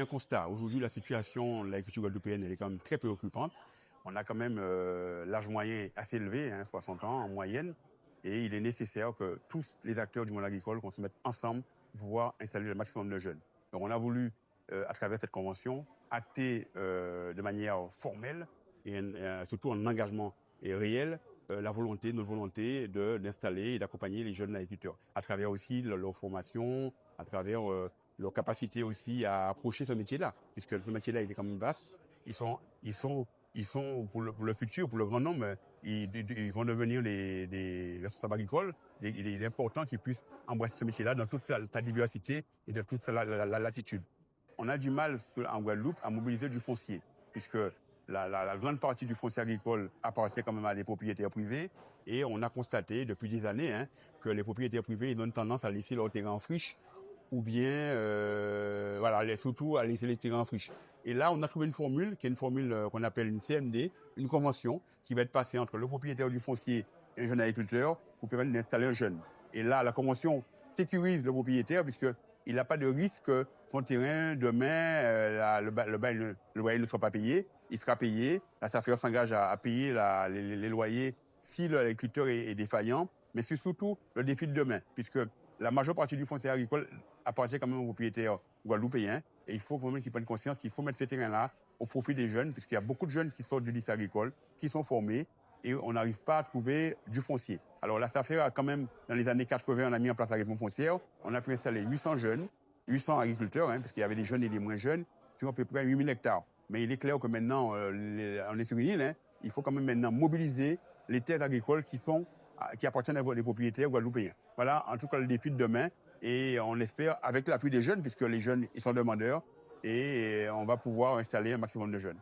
Un constat, aujourd'hui la situation de l'agriculture guadeloupéenne elle est quand même très préoccupante. On a quand même l'âge moyen assez élevé, 60 ans en moyenne, et il est nécessaire que tous les acteurs du monde agricole qu'on se mette ensemble pour pouvoir installer le maximum de jeunes. Donc on a voulu, à travers cette convention, acter de manière formelle et surtout en engagement et réel notre volonté d'installer et d'accompagner les jeunes agriculteurs à travers aussi leur formation, à travers leur capacité aussi à approcher ce métier-là, puisque ce métier-là, il est quand même vaste. Ils sont pour le futur, pour le grand nombre, ils vont devenir des responsables agricoles. Il est important qu'ils puissent embrasser ce métier-là dans toute sa diversité et dans toute la latitude. On a du mal en Guadeloupe à mobiliser du foncier, puisque la grande partie du foncier agricole appartient quand même à des propriétaires privés. Et on a constaté depuis des années que les propriétaires privés ils ont tendance à laisser leur terrain en friche ou bien surtout à laisser les terrains en friche. Et là, on a trouvé une formule qui est une formule qu'on appelle une CMD, une convention qui va être passée entre le propriétaire du foncier et un jeune agriculteur pour permettre d'installer un jeune. Et là, la convention sécurise le propriétaire puisque il n'a pas de risque que son terrain, demain, le loyer ne soit pas payé. Il sera payé. La SAFER s'engage à payer les loyers si l'agriculteur est défaillant. Mais c'est surtout le défi de demain, puisque la majeure partie du foncier agricole appartient quand même aux propriétaires guadeloupéens. Et il faut vraiment qu'ils prennent conscience qu'il faut mettre ces terrains-là au profit des jeunes, puisqu'il y a beaucoup de jeunes qui sortent du lycée agricole, qui sont formés, et on n'arrive pas à trouver du foncier. Alors la SAFER a quand même, dans les années 80, on a mis en place la réforme foncière. On a pu installer 800 jeunes, 800 agriculteurs, parce qu'il y avait des jeunes et des moins jeunes, sur à peu près 8000 hectares. Mais il est clair que maintenant, on est sur une île, il faut quand même maintenant mobiliser les terres agricoles qui appartiennent à des propriétaires guadeloupéens. Voilà, en tout cas, le défi de demain. Et on espère, avec l'appui des jeunes, puisque les jeunes, ils sont demandeurs, et on va pouvoir installer un maximum de jeunes.